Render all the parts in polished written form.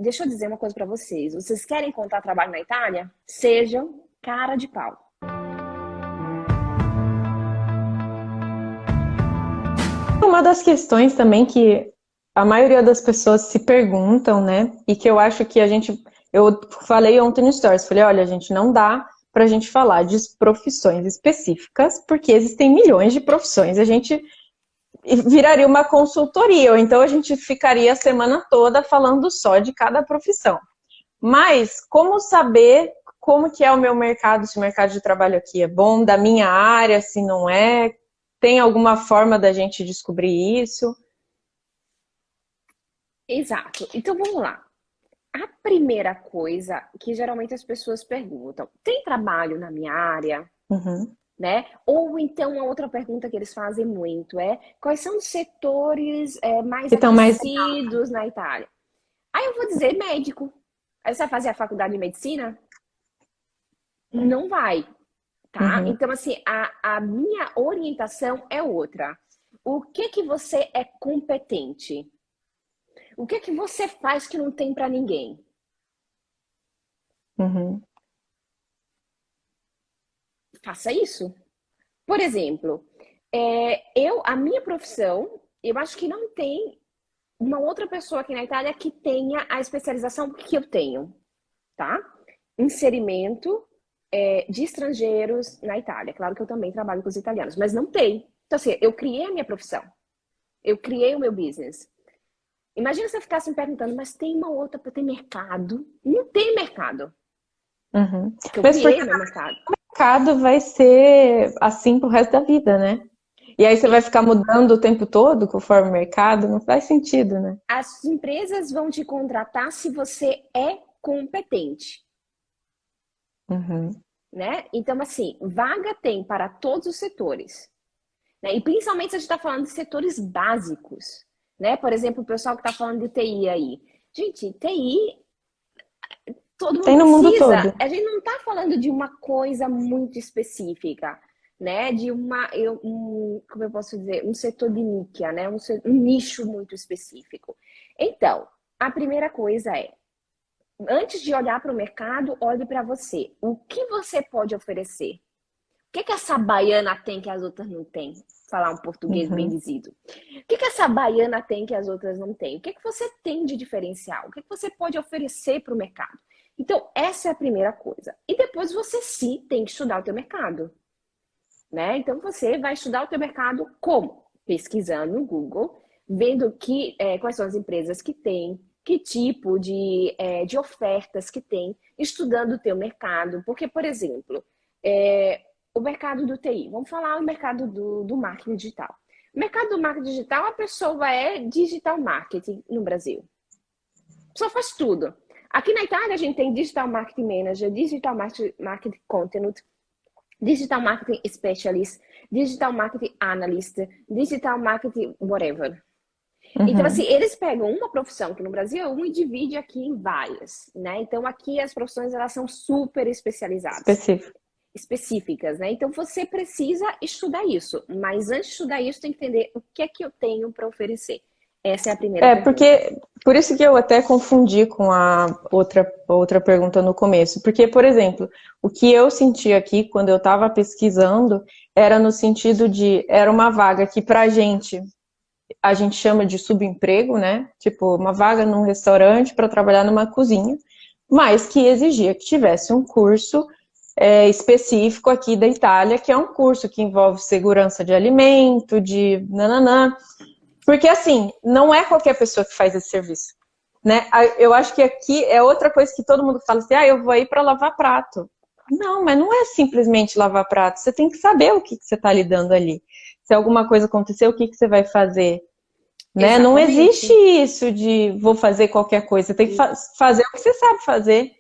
deixa eu dizer uma coisa pra vocês. Vocês querem encontrar trabalho na Itália? Sejam cara de pau. Uma das questões também que a maioria das pessoas se perguntam, né? E que eu acho que eu falei ontem no Stories, falei, olha, gente, não dá pra gente falar de profissões específicas, porque existem milhões de profissões. A gente viraria uma consultoria, ou então a gente ficaria a semana toda falando só de cada profissão. Mas como saber como que é o meu mercado, se o mercado de trabalho aqui é bom, da minha área, se não é? Tem alguma forma da gente descobrir isso? Exato. Então vamos lá. A primeira coisa que geralmente as pessoas perguntam: tem trabalho na minha área? Uhum. Né? Ou então a outra pergunta que eles fazem muito é: quais são os setores mais Que estão mais. aquecidos na Itália? Aí eu vou dizer médico. Aí você vai fazer a faculdade de medicina? Não vai, tá? Uhum. Então, assim, a minha orientação é outra. O que que você é competente? O que que você faz que não tem para ninguém? Uhum. Faça isso. Por exemplo, a minha profissão, eu acho que não tem uma outra pessoa aqui na Itália que tenha a especialização que eu tenho, tá? Inserimento de estrangeiros na Itália. Claro que eu também trabalho com os italianos, mas não tem. Então, assim, eu criei a minha profissão, eu criei o meu business. Imagina se eu ficasse me perguntando, mas tem uma outra para ter mercado? Não tem mercado, Uhum. porque eu Mas porque criei o meu mercado. o mercado vai ser assim pro resto da vida, né? E aí você vai ficar mudando o tempo todo conforme o mercado, não faz sentido, né? As empresas vão te contratar se você é competente. Uhum. Né? Então, assim, vaga tem para todos os setores. Né? E principalmente se a gente está falando de setores básicos. Né? Por exemplo, o pessoal que está falando de TI aí. Gente, TI, todo mundo Tem no mundo precisa. todo. A gente não está falando de uma coisa muito específica. Né? De como eu posso dizer, um setor de níquel, né? Um nicho muito específico. Então, a primeira coisa é, antes de olhar para o mercado, olhe para você. O que você pode oferecer? O que essa baiana tem que as outras não têm? Falar um português bem Uhum. dizido. O que essa baiana tem que as outras não têm? O que você tem de diferencial? O que você pode oferecer para o mercado? Então, essa é a primeira coisa. E depois você sim tem que estudar o teu mercado. Né? Então, você vai estudar o teu mercado como? Pesquisando no Google, vendo quais são as empresas que têm, que tipo de ofertas que tem, estudando o teu mercado. Porque, por exemplo, o mercado do TI, vamos falar o mercado do marketing digital. O mercado do marketing digital, a pessoa é digital marketing no Brasil. A pessoa faz tudo. Aqui na Itália, a gente tem digital marketing manager, digital marketing content, digital marketing specialist, digital marketing analyst, digital marketing whatever. Então, assim, Uhum. eles pegam uma profissão que no Brasil é uma e divide aqui em várias, né? Então, aqui as profissões, elas são super especializadas, Específico. específicas, né? Então, você precisa estudar isso, mas antes de estudar isso, tem que entender o que é que eu tenho para oferecer. Essa é a primeira É, pergunta. porque, por isso que eu até confundi com a outra pergunta no começo. Porque, por exemplo, o que eu senti aqui quando eu estava pesquisando era no sentido de, era uma vaga que pra gente, a gente chama de subemprego, né? Tipo, uma vaga num restaurante para trabalhar numa cozinha, mas que exigia que tivesse um curso específico aqui da Itália, que é um curso que envolve segurança de alimento, de nananã. Porque, assim, não é qualquer pessoa que faz esse serviço. Né? Eu acho que aqui é outra coisa que todo mundo fala assim, eu vou aí para lavar prato. Não, mas não é simplesmente lavar prato. Você tem que saber o que você está lidando ali. Se alguma coisa acontecer, o que você vai fazer? Né? Não existe Exatamente. isso de vou fazer qualquer coisa. Você tem que fazer o que você sabe fazer.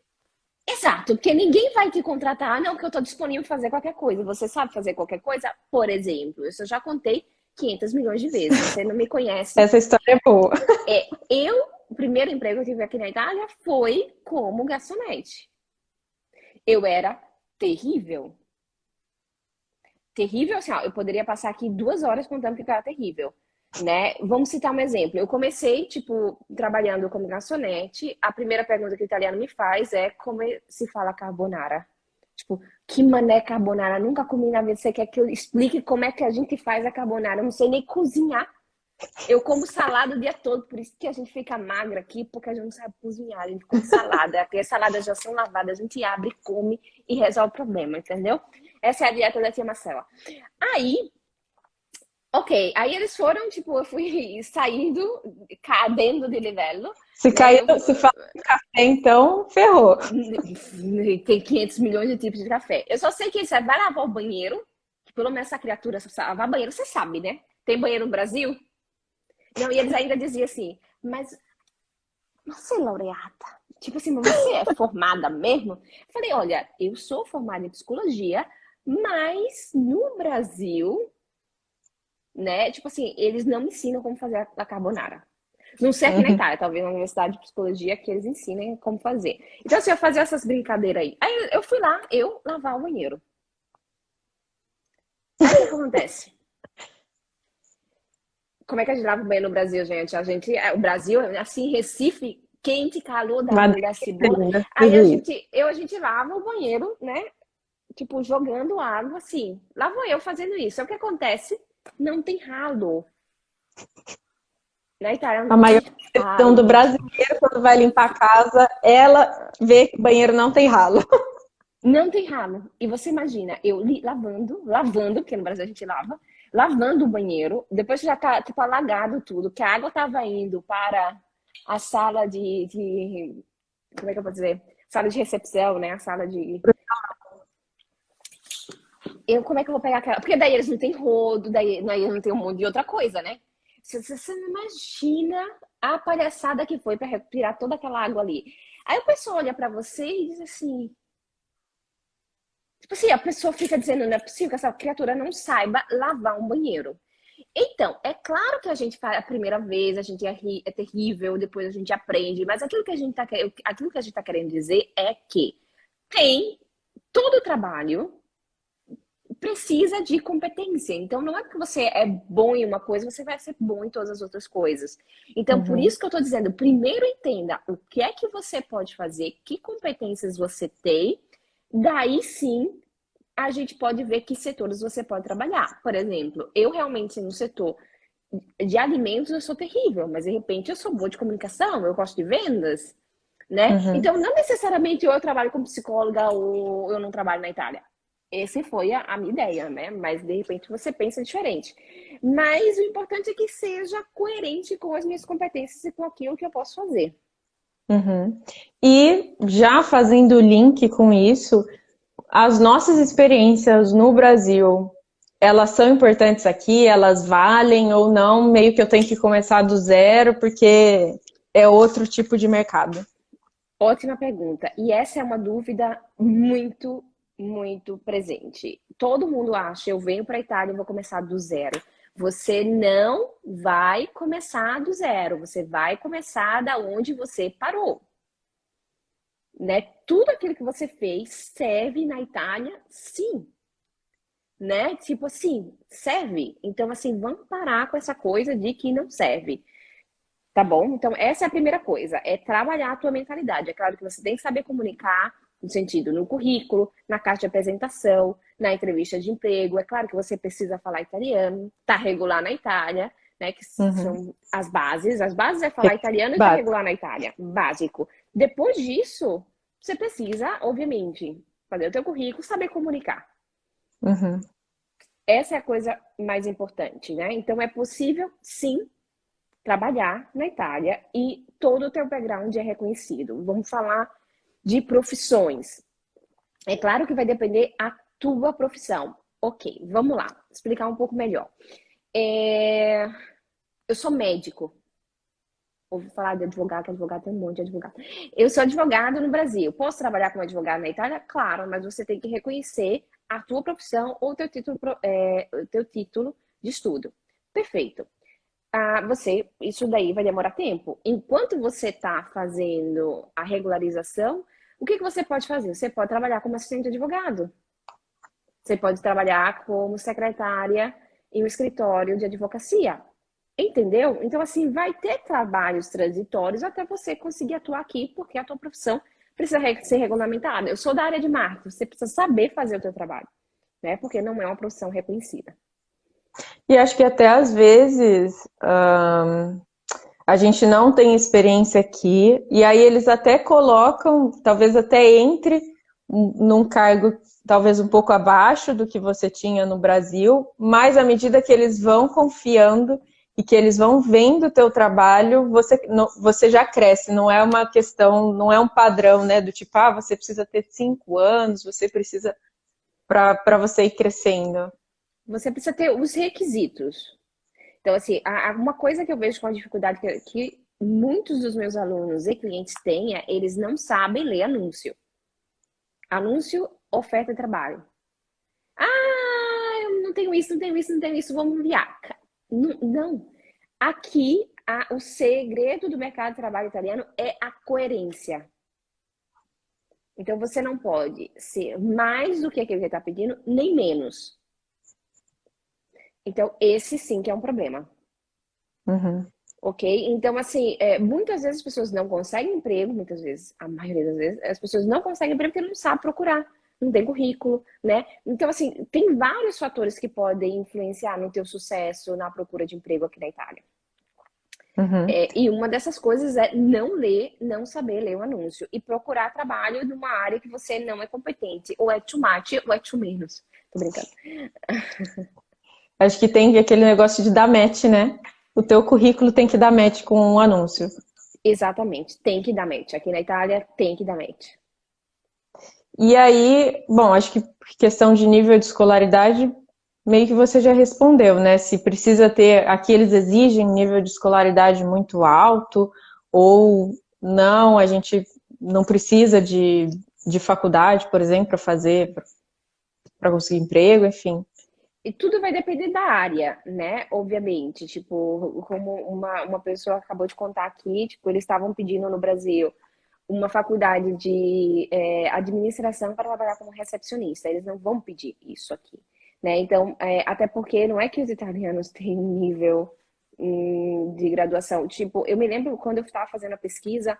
Exato, porque ninguém vai te contratar, não, que eu estou disponível para fazer qualquer coisa. Você sabe fazer qualquer coisa? Por exemplo, isso eu já contei 500 milhões de vezes. Você não me conhece. Essa história é boa. O primeiro emprego que eu tive aqui na Itália foi como garçonete. Eu era terrível. Terrível, assim, ó, eu poderia passar aqui 2 horas contando que eu era terrível. né? Vamos citar um exemplo. Eu comecei, tipo, trabalhando como garçonete. A primeira pergunta que o italiano me faz é como se fala carbonara? Tipo, que mané carbonara? Nunca comi na vida. Você quer que eu explique como é que a gente faz a carbonara? Eu não sei nem cozinhar. Eu como salada o dia todo, por isso que a gente fica magra aqui, porque a gente não sabe cozinhar. A gente come salada. Aqui as saladas já são lavadas, a gente abre, come e resolve o problema, entendeu? Essa é a dieta da tia Marcela. Aí, ok, aí eles foram, tipo, eu fui saindo, cadendo de livello, Se né? cair, se fala de café, então, ferrou. Tem 500 milhões de tipos de café. Eu só sei que você vai lavar o banheiro, que pelo menos essa criatura sabe lavar banheiro, você sabe, né? Tem banheiro no Brasil? Não, e eles ainda diziam assim, mas você é laureata? Tipo assim, mas você é formada mesmo? Eu falei, olha, eu sou formada em psicologia, mas no Brasil, né? Tipo assim, eles não me ensinam como fazer a carbonara. Não sei aqui na Uhum. Itália, talvez na Universidade de Psicologia que eles ensinem como fazer. Então, assim, eu fazia essas brincadeiras aí. Aí eu fui lá, eu lavar o banheiro. Aí o que acontece? Como é que a gente lava o banheiro no Brasil, gente? O Brasil, assim, Recife, quente, calor Madeira da cebola. ainda, Aí prejuízo. a gente lava o banheiro, né? Tipo, jogando água, assim. Lá vou eu fazendo isso. Aí o que acontece? Não tem ralo. Na Itália A não maior tem questão do ralo. brasileiro quando vai limpar a casa, ela vê que o banheiro não tem ralo. Não tem ralo. E você imagina, eu lavando, porque no Brasil a gente lava, lavando o banheiro, depois que já tá, tipo, alagado tudo, que a água tava indo para a sala como é que eu vou dizer? Sala de recepção, né? A sala de... como é que eu vou pegar aquela... Porque daí eles não têm rodo, daí eles não tem um monte de outra coisa, né? Você não imagina a palhaçada que foi para tirar toda aquela água ali. Aí o pessoal olha para você e diz assim, tipo assim, a pessoa fica dizendo, não é possível que essa criatura não saiba lavar um banheiro. Então, é claro que a gente faz a primeira vez, a gente é terrível, depois a gente aprende, mas aquilo que a gente tá querendo dizer é que tem todo o trabalho precisa de competência. Então, não é porque você é bom em uma coisa, você vai ser bom em todas as outras coisas. Então, por Uhum, isso que eu tô dizendo, primeiro entenda o que é que você pode fazer, que competências você tem, daí sim a gente pode ver que setores você pode trabalhar. Por exemplo, eu realmente no setor de alimentos eu sou terrível, mas de repente eu sou boa de comunicação, eu gosto de vendas, né? uhum, Então, não necessariamente eu trabalho como psicóloga ou eu não trabalho na Itália. Essa foi a minha ideia, né? Mas de repente você pensa diferente. Mas o importante é que seja coerente com as minhas competências e com aquilo que eu posso fazer. uhum. E já fazendo o link com isso, as nossas experiências no Brasil, elas são importantes aqui, elas valem ou não? Meio que eu tenho que começar do zero, porque é outro tipo de mercado. Ótima pergunta. E essa é uma dúvida muito, muito presente. Todo mundo acha, eu venho para a Itália e vou começar do zero. Você não vai começar do zero, você vai começar da onde você parou, né? Tudo aquilo que você fez serve na Itália, sim, né? Tipo assim, serve. Então assim, vamos parar com essa coisa de que não serve. Tá bom? Então, essa é a primeira coisa, é trabalhar a tua mentalidade. É claro que você tem que saber comunicar, no sentido, no currículo, na carta de apresentação, na entrevista de emprego. É claro que você precisa falar italiano, tá regular na Itália, né? Que Uhum. são as bases. As bases é falar italiano e tá Básico. regular na Itália. Básico. Depois disso, você precisa, obviamente, fazer o teu currículo, saber comunicar. Uhum. Essa é a coisa mais importante, né? Então, é possível, sim, trabalhar na Itália e todo o teu background é reconhecido. Vamos falar de profissões. É claro que vai depender a tua profissão. Ok, vamos lá, explicar um pouco melhor. É... Eu sou médico. Ouvi falar de advogado, que advogado tem um monte de advogado. Eu sou advogado no Brasil. Posso trabalhar como advogado na Itália? Claro, mas você tem que reconhecer a tua profissão ou o teu título de estudo. Perfeito. Isso daí vai demorar tempo. Enquanto você está fazendo a regularização, o que você pode fazer? Você pode trabalhar como assistente de advogado. Você pode trabalhar como secretária em um escritório de advocacia. Entendeu? Então, assim, vai ter trabalhos transitórios até você conseguir atuar aqui, porque a tua profissão precisa ser regulamentada. Eu sou da área de marketing, você precisa saber fazer o teu trabalho, né? Porque não é uma profissão reconhecida. E acho que até às vezes a gente não tem experiência aqui, e aí eles até colocam, talvez até entre num cargo talvez um pouco abaixo do que você tinha no Brasil, mas à medida que eles vão confiando e que eles vão vendo o teu trabalho, você já cresce, não é uma questão, não é um padrão, né, do tipo, você precisa ter 5 anos, você precisa para você ir crescendo. Você precisa ter os requisitos. Então, assim, uma coisa que eu vejo com a dificuldade que muitos dos meus alunos e clientes têm é eles não sabem ler anúncio. Anúncio, oferta de trabalho. Eu não tenho isso, não tenho isso, não tenho isso, vamos enviar. Não, não. Aqui, o segredo do mercado de trabalho italiano é a coerência. Então, você não pode ser mais do que aquele que está pedindo, nem menos. Então, esse sim que é um problema. Uhum. Ok? Então, assim, muitas vezes as pessoas não conseguem emprego, muitas vezes, a maioria das vezes, as pessoas não conseguem emprego porque não sabem procurar, não tem currículo, né? Então, assim, tem vários fatores que podem influenciar no teu sucesso na procura de emprego aqui na Itália. Uhum. E uma dessas coisas é não ler, não saber ler o anúncio e procurar trabalho numa área que você não é competente, ou é too much, ou é too menos. Tô brincando. Acho que tem aquele negócio de dar match, né? O teu currículo tem que dar match com um anúncio. Exatamente, tem que dar match. Aqui na Itália tem que dar match. E aí, bom, acho que questão de nível de escolaridade, meio que você já respondeu, né? Se precisa ter, aqui eles exigem nível de escolaridade muito alto, ou não, a gente não precisa de faculdade, por exemplo, para fazer, para conseguir emprego, enfim. E tudo vai depender da área, né? Obviamente, tipo, como uma pessoa acabou de contar aqui, tipo, eles estavam pedindo no Brasil uma faculdade de administração para trabalhar como recepcionista. Eles não vão pedir isso aqui, né? Então, até porque não é que os italianos têm um nível de graduação. Tipo, eu me lembro quando eu estava fazendo a pesquisa,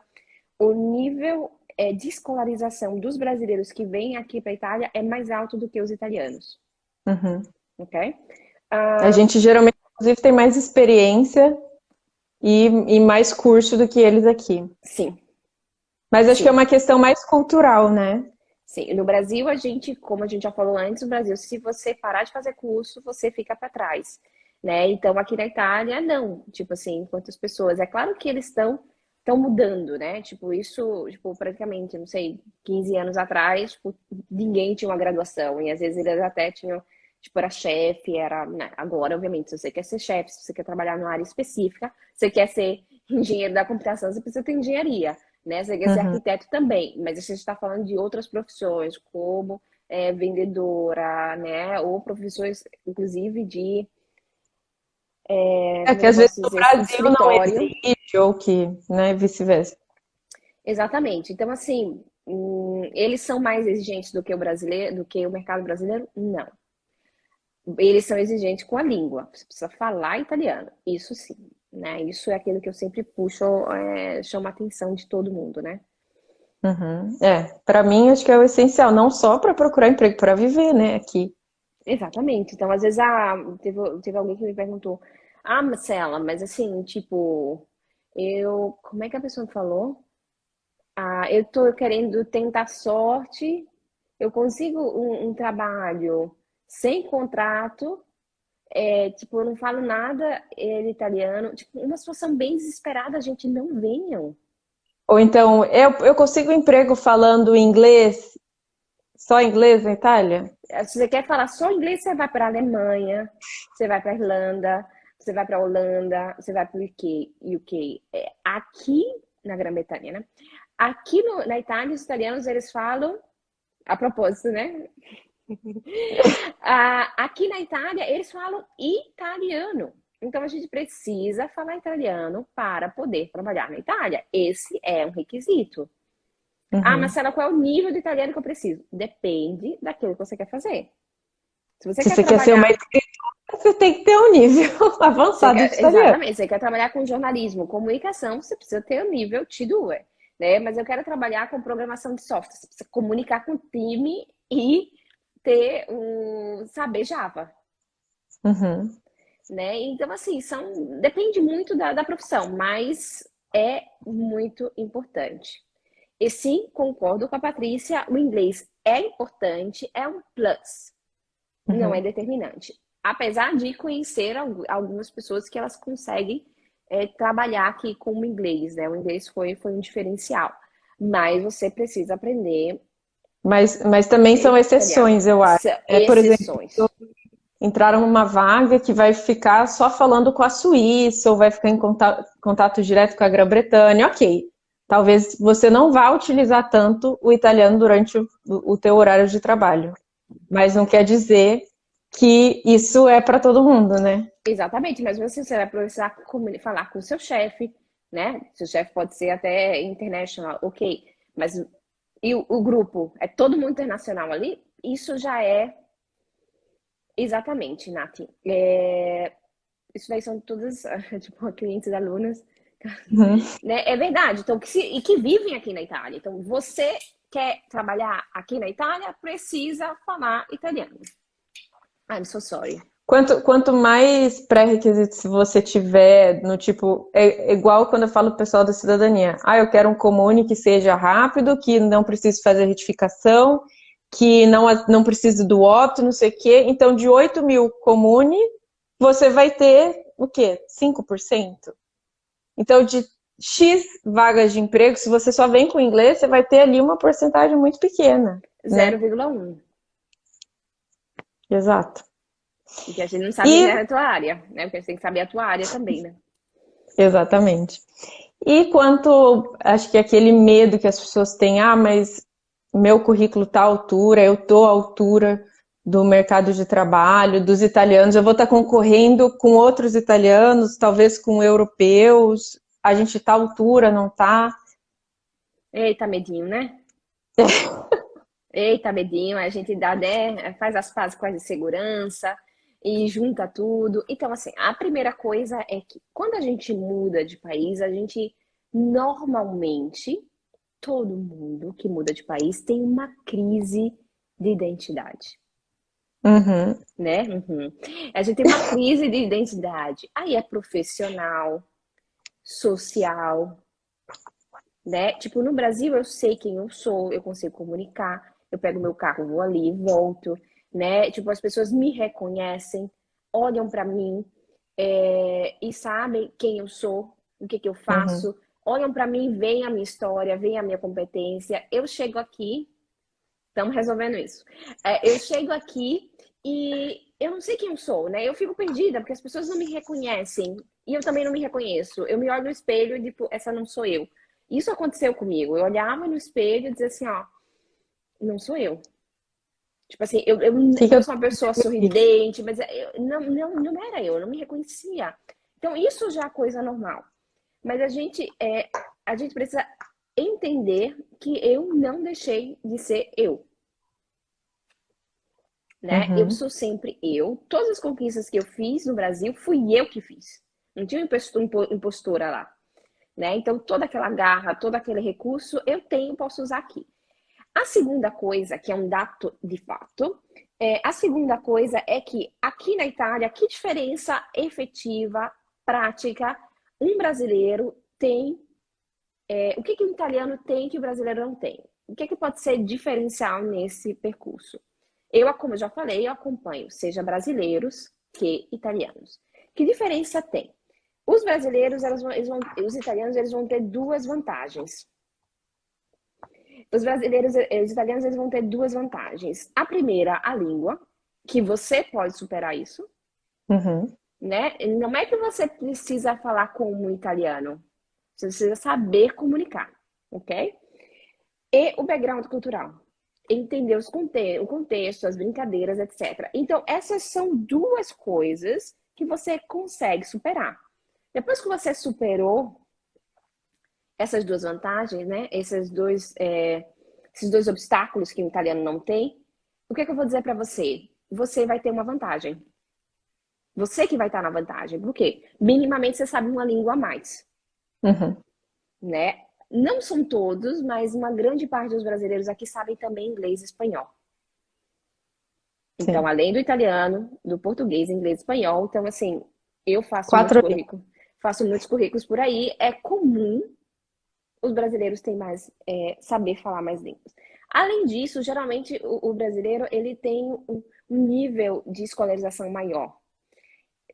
o nível de escolarização dos brasileiros que vêm aqui para a Itália é mais alto do que os italianos, Uhum. ok? A gente geralmente, inclusive, tem mais experiência e mais curso do que eles aqui. Sim, Mas acho que é sim, uma questão mais cultural, né? sim. No Brasil, a gente, como a gente já falou antes, no Brasil, se você parar de fazer curso, você fica para trás, né? Então, aqui na Itália, não. Tipo assim, quantas pessoas? É claro que eles estão mudando, né? Tipo, isso, tipo, praticamente, não sei, 15 anos atrás, tipo, ninguém tinha uma graduação. E às vezes eles até tinham, tipo, era chefe, era, né? Agora, obviamente, se você quer ser chefe, se você quer trabalhar numa área específica, se você quer ser engenheiro da computação, você precisa ter engenharia, né? Você quer ser Uhum. arquiteto também, mas a gente está falando de outras profissões, como vendedora, né? Ou profissões, inclusive, de, É como que é que eu às vezes posso no dizer, Brasil não escritório. existe, ou que, né, vice-versa. Exatamente. Então, assim, eles são mais exigentes do que o brasileiro, do que o mercado brasileiro? Não. Eles são exigentes com a língua. Você precisa falar italiano. Isso sim, né? Isso é aquilo que eu sempre puxo, chama a atenção de todo mundo, né? Uhum. Para mim acho que é o essencial, não só para procurar emprego, para viver, né, aqui. Exatamente. Então, às vezes, teve alguém que me perguntou, Marcela, mas assim, tipo, como é que a pessoa falou? Eu tô querendo tentar sorte, eu consigo um trabalho sem contrato, tipo, eu não falo nada italiano, tipo, uma situação bem desesperada, a gente não venham. Ou então, eu consigo emprego falando inglês, só inglês na Itália? Se você quer falar só inglês, você vai para a Alemanha, você vai para a Irlanda, você vai para a Holanda, você vai para o UK. Aqui na Grã-Bretanha, né? Aqui na Itália, os italianos, eles falam, a propósito, né? Aqui na Itália, eles falam italiano. Então, a gente precisa falar italiano para poder trabalhar na Itália. Esse é um requisito. Uhum. Marcela, qual é o nível de italiano que eu preciso? Depende daquilo que você quer fazer. Se você Se quer você quer ser uma trabalhar, escritora, você tem que ter um nível avançado de italiano. exatamente, você quer trabalhar com jornalismo, comunicação, você precisa ter o nível T2, né? Mas eu quero trabalhar com programação de software, você precisa comunicar com o time e ter um saber Java, Uhum, né? Então, assim, depende muito da profissão, mas é muito importante. E sim, concordo com a Patrícia, o inglês é importante, é um plus, não é uhum. determinante. Apesar de conhecer algumas pessoas que elas conseguem trabalhar aqui com o inglês, né? O inglês foi um diferencial. Mas você precisa aprender Mas também são italiano. exceções, eu acho. São Por exemplo, exceções. entraram numa vaga que vai ficar só falando com a Suíça ou vai ficar em contato direto com a Grã-Bretanha, ok. Talvez você não vá utilizar tanto o italiano durante o teu horário de trabalho, mas não quer dizer que isso é para todo mundo, né? Exatamente, mas você vai precisar falar com o seu chefe, né? Seu chefe pode ser até international, ok. Mas o grupo é todo mundo internacional ali? Isso já é exatamente, Nath. Isso daí são todas, tipo, clientes alunas, Uhum. né? É verdade. Então, e que vivem aqui na Itália. Então, você quer trabalhar aqui na Itália, precisa falar italiano. I'm so sorry. Quanto mais pré-requisitos você tiver no tipo, é igual quando eu falo pro pessoal da cidadania. Ah, eu quero um comune que seja rápido, que não precise fazer retificação, que não precise do óbito, não sei o quê. Então, de 8.000 comune, você vai ter o quê? 5%. Então, de X vagas de emprego, se você só vem com inglês, você vai ter ali uma porcentagem muito pequena, né? 0,1. Exato. Porque a gente não sabe E, nem a tua área, né? Porque a gente tem que saber a tua área também, né? exatamente. E quanto, acho que aquele medo que as pessoas têm, ah, mas meu currículo está à altura, eu estou à altura do mercado de trabalho, dos italianos, eu vou estar concorrendo com outros italianos, talvez com europeus, a gente está à altura, não está? Eita, medinho, né? Eita, medinho, a gente dá, né? Faz as pazes com a insegurança e junta tudo. Então, assim, a primeira coisa é que quando a gente muda de país, a gente normalmente, todo mundo que muda de país tem uma crise de identidade, Uhum, né? Uhum. A gente tem uma crise de identidade. Aí é profissional, social, né? Tipo, no Brasil eu sei quem eu sou, eu consigo comunicar, eu pego meu carro, vou ali, volto, né? Tipo, as pessoas me reconhecem, olham pra mim, e sabem quem eu sou, o que que eu uhum. faço, olham pra mim, veem a minha história, veem a minha competência. Eu chego aqui, estamos resolvendo isso. Eu chego aqui e eu não sei quem eu sou, né? Eu fico perdida porque as pessoas não me reconhecem e eu também não me reconheço. Eu me olho no espelho e tipo, essa não sou eu. Isso aconteceu comigo. Eu olhava no espelho e dizia assim, ó, não sou eu. Tipo assim, O que que eu eu sou uma pessoa sorridente, mas não era eu, não me reconhecia. Então, isso já é coisa normal. Mas a gente precisa entender que eu não deixei de ser eu, né? Eu Uhum, sou sempre eu. Todas as conquistas que eu fiz no Brasil, fui eu que fiz. Não tinha impostora lá, né? Então, toda aquela garra, todo aquele recurso, eu tenho, posso usar aqui. A segunda coisa, que é um dado de fato, a segunda coisa é que aqui na Itália, que diferença efetiva, prática, um brasileiro tem, o que que o italiano tem que o brasileiro não tem? O que que pode ser diferencial nesse percurso? Como eu já falei, eu acompanho, seja brasileiros que italianos. Que diferença tem? Os brasileiros, os italianos, eles vão ter duas vantagens. Os italianos, eles vão ter duas vantagens. A primeira, a língua, que você pode superar isso, uhum, né? Não é que você precisa falar como um italiano, você precisa saber comunicar, ok? E o background cultural, entender o contexto, as brincadeiras, etc. Então, essas são duas coisas que você consegue superar. Depois que você superou essas duas vantagens, né? Esses dois obstáculos que o italiano não tem. O que é que eu vou dizer para você? você vai ter uma vantagem. Você que vai estar na vantagem. Por quê? Minimamente você sabe uma língua a mais, Uhum. né? Não são todos, mas uma grande parte dos brasileiros aqui sabem também inglês e espanhol. Então, Sim. além do italiano, do português, inglês e espanhol, então assim, eu Quatro línguas. faço muitos currículos por aí. É comum os brasileiros terem mais, saber falar mais línguas. Além disso, geralmente o brasileiro ele tem um nível de escolarização maior.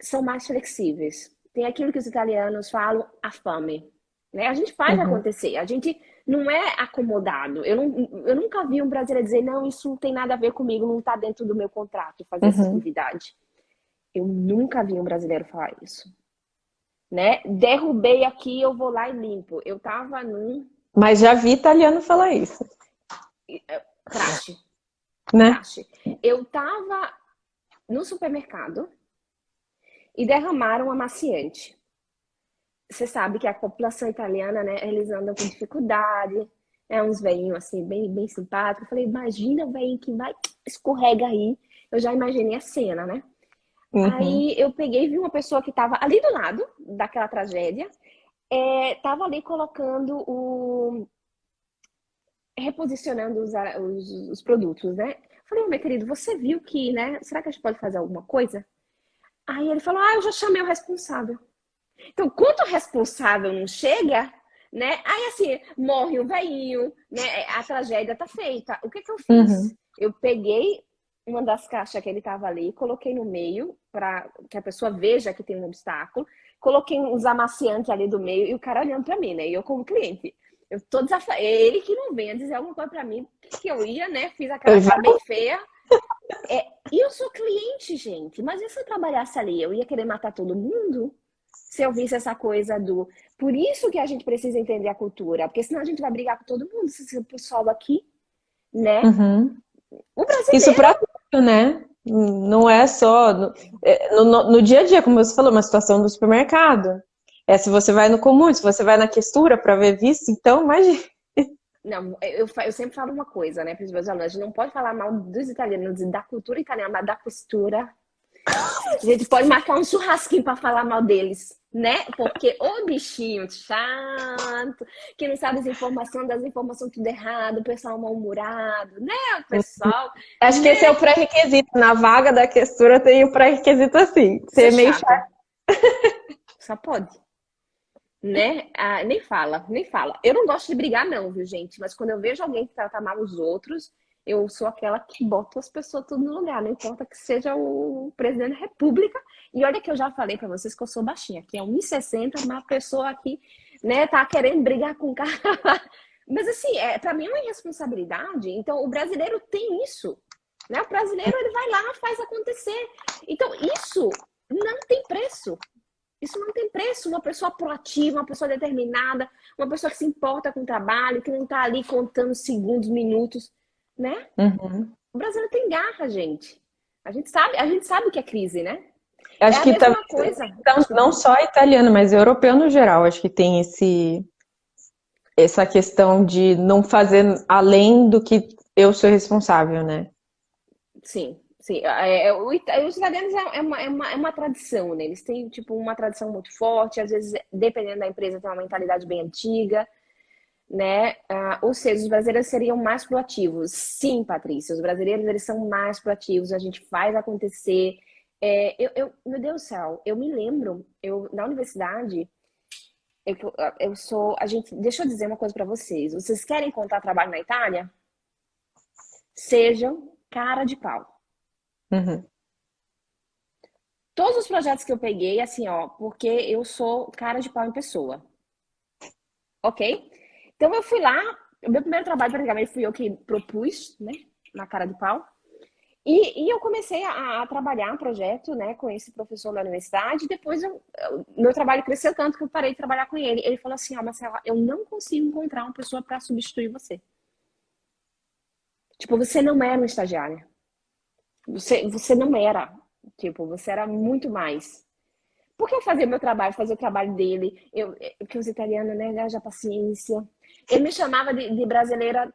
São mais flexíveis. Tem aquilo que os italianos falam, a fame. Né? A gente faz Uhum. acontecer, a gente não é acomodado. Eu nunca vi um brasileiro dizer, não, isso não tem nada a ver comigo, não está dentro do meu contrato fazer essa Uhum. atividade. Eu nunca vi um brasileiro falar isso. Né? Derrubei aqui, eu vou lá e limpo. Eu tava num Mas já vi italiano falar isso, traste, né? traste. Eu tava no supermercado e derramaram amaciante. Você sabe que a população italiana, né, eles andam com dificuldade, uns velhinhos assim, bem simpáticos. Eu falei, imagina o velhinho que vai, escorrega aí. Eu já imaginei a cena, né? Uhum. Aí eu peguei e vi uma pessoa que estava ali do lado daquela tragédia, tava ali colocando reposicionando os produtos, né? Falei, meu querido, você viu que, né? Será que a gente pode fazer alguma coisa? Aí ele falou, eu já chamei o responsável. Então, quando o responsável não chega, né? Aí assim, morre o velhinho, né? A tragédia tá feita. O que que eu fiz? Uhum. Eu peguei uma das caixas que ele tava ali, coloquei no meio para que a pessoa veja que tem um obstáculo, coloquei uns amaciantes ali do meio e o cara olhando para mim, né? E eu como cliente, eu tô desafiando ele que não venha dizer alguma coisa para mim que eu ia, né? Fiz aquela Eu já... cara bem feia. E eu sou cliente, gente, mas e se eu trabalhasse ali, eu ia querer matar todo mundo? Se eu visse essa coisa do. Por isso que a gente precisa entender a cultura, porque senão a gente vai brigar com todo mundo, esse pessoal aqui, né? Uhum. O Isso brasileiro, para tudo, né? Não é só no dia a dia, como você falou, uma situação do supermercado. Se você vai no comum, se você vai na questura para ver visto, então imagina. não, eu sempre falo uma coisa, né, para os meus alunos, a gente não pode falar mal dos italianos, da cultura italiana, mas da costura. A gente pode marcar um churrasquinho para falar mal deles, né? Porque o bichinho chato, que não sabe das informações tudo errado, o pessoal mal-humorado, né? O pessoal, Acho que esse é né? o pré-requisito. Na vaga da questura tem o pré-requisito assim, Ser ser meio chato. chato. Só pode. Né? Nem fala, nem fala. Eu não gosto de brigar, não, viu, gente? Mas quando eu vejo alguém que trata mal os outros, eu sou aquela que bota as pessoas tudo no lugar, não importa que seja o presidente da República. E olha que eu já falei pra vocês que eu sou baixinha, que é 1,60, mas a pessoa aqui, né, tá querendo brigar com o cara. Mas assim, pra mim é uma irresponsabilidade. Então, o brasileiro tem isso. Né? O brasileiro, ele vai lá, faz acontecer. Então, isso não tem preço. Isso não tem preço. Uma pessoa proativa, uma pessoa determinada, uma pessoa que se importa com o trabalho, que não está ali contando segundos, minutos, né? Uhum. O brasileiro tem garra, gente. A gente sabe o que é crise, né? É Acho a que também, mesma coisa. então, não só italiano, mas europeu no geral, acho que tem essa questão de não fazer além do que eu sou responsável, né? Sim, sim. Os italianos é uma tradição, né? Eles têm, tipo, uma tradição muito forte. Às vezes, dependendo da empresa, tem uma mentalidade bem antiga. Né? Ou seja, os brasileiros seriam mais proativos. Sim, Patrícia, os brasileiros eles são mais proativos, a gente faz acontecer. Meu Deus do céu, eu me lembro, na universidade, deixa eu dizer uma coisa para vocês. Vocês querem encontrar trabalho na Itália? Sejam cara de pau. Uhum. Todos os projetos que eu peguei, assim, ó, porque eu sou cara de pau em pessoa, ok? Então eu fui lá, o meu primeiro trabalho praticamente fui eu que propus, né, na cara de pau. E eu comecei a trabalhar um projeto, né, com esse professor da universidade. Depois, meu trabalho cresceu tanto que eu parei de trabalhar com ele. Ele falou assim, Marcela, eu não consigo encontrar uma pessoa para substituir você. Tipo, você não era uma estagiária. Você não era. Tipo, você era muito mais. Porque eu fazia meu trabalho, fazia o trabalho dele. Porque os italianos, né, haja paciência. Ele me chamava de brasileira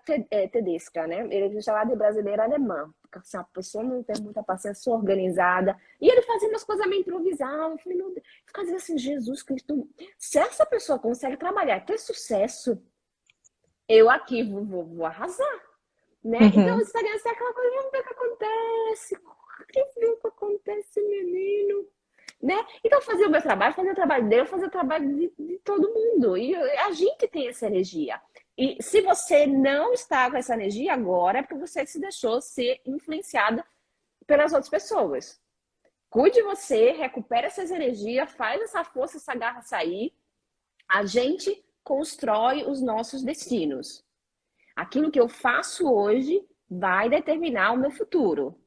tedesca, né? Ele me chamava de brasileira alemã. assim, a pessoa não tem muita paciência, sou organizada. E ele fazia umas coisas meio improvisadas. Eu falei, meu Deus, ficava assim, Jesus Cristo, se essa pessoa consegue trabalhar, ter sucesso, eu aqui vou arrasar, né? Então, o Uhum. Instagram é aquela coisa, vamos ver o que acontece. Quem vê o que acontece, menino? Né? Então, fazer o meu trabalho, fazer o trabalho dele, fazer o trabalho de todo mundo. E a gente tem essa energia. E se você não está com essa energia agora, é porque você se deixou ser influenciada pelas outras pessoas. Cuide de você, recupere essas energias, faz essa força, essa garra sair. A gente constrói os nossos destinos. Aquilo que eu faço hoje vai determinar o meu futuro.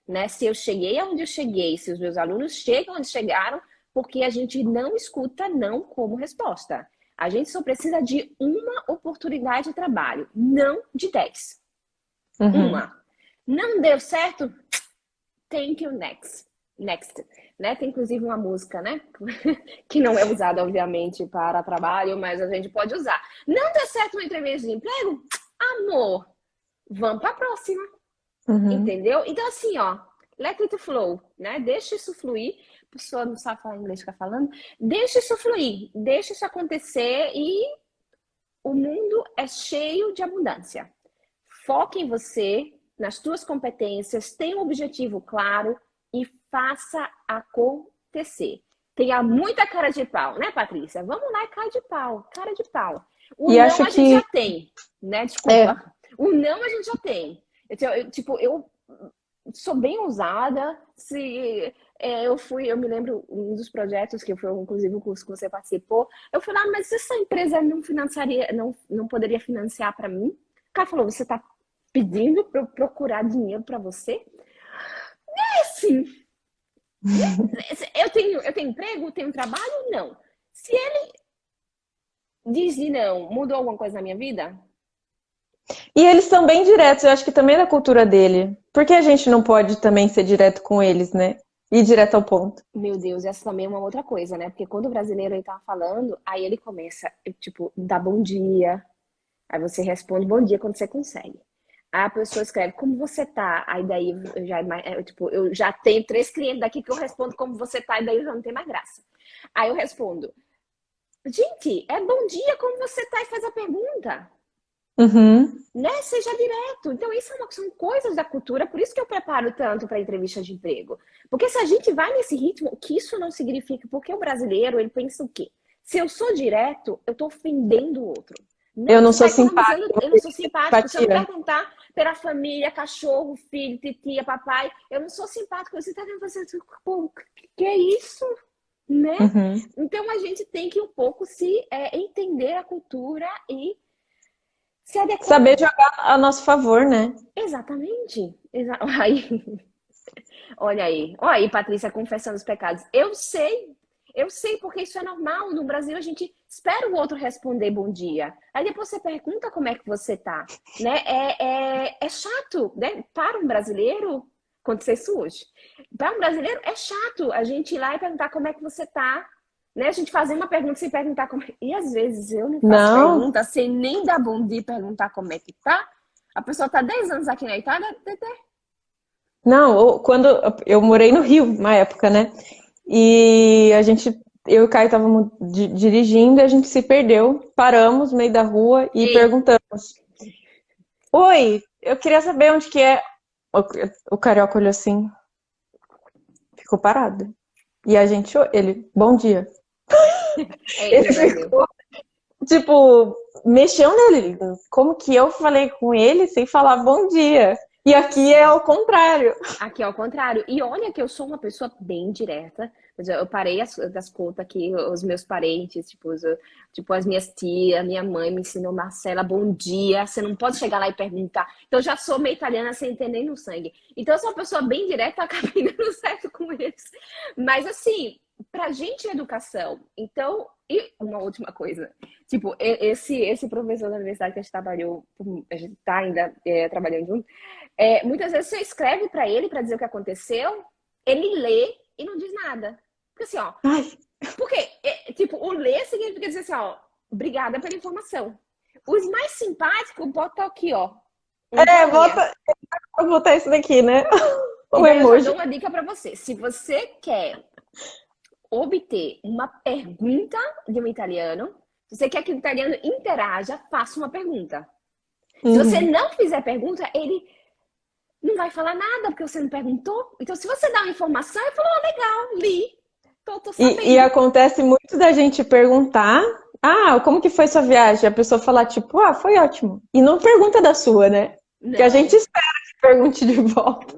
Né? Se eu cheguei aonde eu cheguei, se os meus alunos chegam onde chegaram, porque a gente não escuta não como resposta. A gente só precisa de uma oportunidade de trabalho, não de 10. Uhum. Uma. Não deu certo? Thank you, next. Next. Né? Tem inclusive uma música, né? Que não é usada, obviamente, para trabalho, mas a gente pode usar. Não deu certo uma entrevista de emprego? Amor, vamos para a próxima. Uhum. Entendeu? Então, assim, ó, let it flow, né? Deixa isso fluir. A pessoa não sabe falar inglês, fica falando. Deixa isso fluir, deixa isso acontecer e o mundo é cheio de abundância. Foque em você, nas suas competências, tenha um objetivo claro e faça acontecer. Tenha muita cara de pau, né, Patrícia? Vamos lá, cara de pau, cara de pau. O E não acho a gente já que tem, né? é, Desculpa. O não a gente já tem. Eu sou bem ousada. Eu me lembro um dos projetos que foi inclusive o curso que você participou. Eu falei, mas se essa empresa não financiaria, não poderia financiar para mim? O cara falou, você está pedindo para eu procurar dinheiro para você? É assim, eu tenho emprego, tenho trabalho? Não. Se ele diz de não, mudou alguma coisa na minha vida? e eles são bem diretos, eu acho que também é da cultura dele. Por que a gente não pode também ser direto com eles, né? Ir direto ao ponto. Meu Deus, essa também é uma outra coisa, né? Porque quando o brasileiro ele tá falando, aí ele começa, tipo, dá bom dia. Aí você responde bom dia quando você consegue. Aí a pessoa escreve como você tá. Aí daí eu já tenho 3 clientes daqui que eu respondo como você tá, e daí eu já não tenho mais graça. Aí eu respondo, gente, é bom dia como você tá e faz a pergunta. Uhum. Né? Seja direto. Então, isso são coisas da cultura, por isso que eu preparo tanto para entrevista de emprego. Porque se a gente vai nesse ritmo, que isso não significa, porque o brasileiro, ele pensa o quê? Se eu sou direto, eu estou ofendendo o outro. Eu Não, não você está sou simpática, economizando, eu não você sou tem simpático. Se eu não empatia. perguntar pela família, cachorro, filho, titia, papai, eu não sou simpático. Você está vendo, você, pô, que é isso? Né? Uhum. Então, a gente tem que um pouco se entender a cultura e se Saber adequar. jogar a nosso favor, né? Exatamente. Olha aí, Patrícia, confessando os pecados. Eu sei porque isso é normal. No Brasil, a gente espera o outro responder bom dia. Aí depois você pergunta como é que você tá. Né? É chato, né? Para um brasileiro, acontecer isso hoje. Para um brasileiro, é chato a gente ir lá e perguntar como é que você tá. Né? A gente fazer uma pergunta sem perguntar como é. E às vezes eu não faço Não, pergunta sem nem dar bom dia e perguntar como é que tá. A pessoa tá 10 anos aqui na Itália, não, quando eu morei no Rio, uma época, né? E eu e o Caio estávamos dirigindo e a gente se perdeu, paramos no meio da rua e ei, perguntamos: Oi, eu queria saber onde que é. O carioca olhou assim, ficou parado. E a gente, ele, bom dia. é Ele no Brasil. ficou, tipo, mexeu nele. Como que eu falei com ele sem falar bom dia? E aqui é Sim. ao contrário. Aqui é ao contrário. E olha que eu sou uma pessoa bem direta. Eu parei das contas aqui, os meus parentes, tipo as minhas tias, minha mãe me ensinou, Marcela, bom dia. Você não pode chegar lá e perguntar. Então eu já sou meio italiana sem entender no sangue. Então eu sou uma pessoa bem direta, acabei dando certo com eles. Mas assim, pra gente é educação. Então, e uma última coisa. Tipo, esse professor da universidade que a gente tá ainda trabalhando junto. Muitas vezes você escreve para ele para dizer o que aconteceu, ele lê e não diz nada. Porque assim, ó, Ai, porque, tipo, o ler significa dizer assim, ó, obrigada pela informação. Os mais simpáticos botam aqui, ó. Um joinha. Vou botar isso daqui, né? E O daí eu já emoji. dou uma dica para você. Se você quer obter uma pergunta de um italiano, se você quer que o italiano interaja, faça uma pergunta. Se você Uhum. não fizer pergunta, ele não vai falar nada porque você não perguntou. Então, se você dá uma informação, ele falou, oh, legal, li, tô E sabendo. acontece muito da gente perguntar, como que foi sua viagem? A pessoa falar, tipo, foi ótimo. E não pergunta da sua, né? Que a gente Não, espera que pergunte de volta.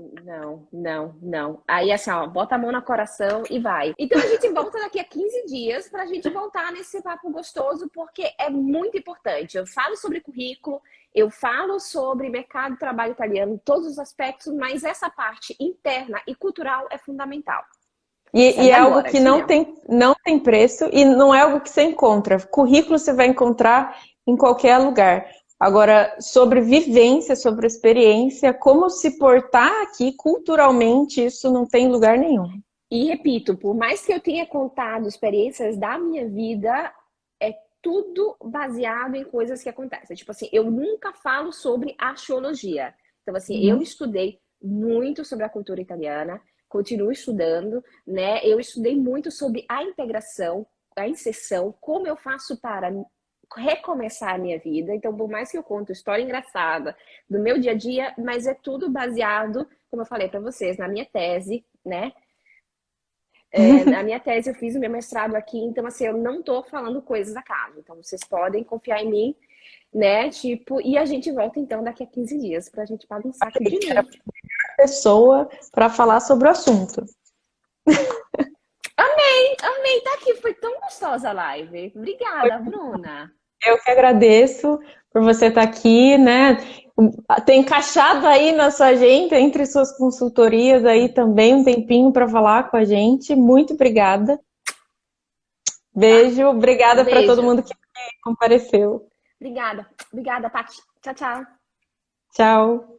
não. Aí, assim, ó, bota a mão no coração e vai. Então, a gente volta daqui a 15 dias pra gente voltar nesse papo gostoso, porque é muito importante. Eu falo sobre currículo, eu falo sobre mercado de trabalho italiano, todos os aspectos, mas essa parte interna e cultural é fundamental. E Segue é algo agora, que isso mesmo. não tem preço e não é algo que você encontra. Currículo você vai encontrar em qualquer lugar. Agora, sobre vivência, sobre experiência, como se portar aqui culturalmente, isso não tem lugar nenhum. E repito, por mais que eu tenha contado experiências da minha vida, é tudo baseado em coisas que acontecem. Tipo assim, eu nunca falo sobre arqueologia. Então, assim, eu Uhum. estudei muito sobre a cultura italiana, continuo estudando, né? Eu estudei muito sobre a integração, a inserção, como eu faço para recomeçar a minha vida. Então, por mais que eu conto história engraçada do meu dia a dia, mas é tudo baseado, como eu falei para vocês, na minha tese, né? A minha tese eu fiz o meu mestrado aqui, então assim, eu não tô falando coisas da casa. Então vocês podem confiar em mim, né? Tipo, e a gente volta então daqui a 15 dias pra gente bagunçar aqui de novo. Pessoa para falar sobre o assunto. Amei, tá aqui, foi tão gostosa a live. Obrigada, Bruna. Eu que agradeço por você estar aqui, né? Ter encaixado aí na sua agenda, entre suas consultorias aí também, um tempinho para falar com a gente. Muito obrigada. Tá? Beijo, obrigada para todo Beijo. mundo que compareceu. Obrigada, Tati. Tchau, tchau. Tchau.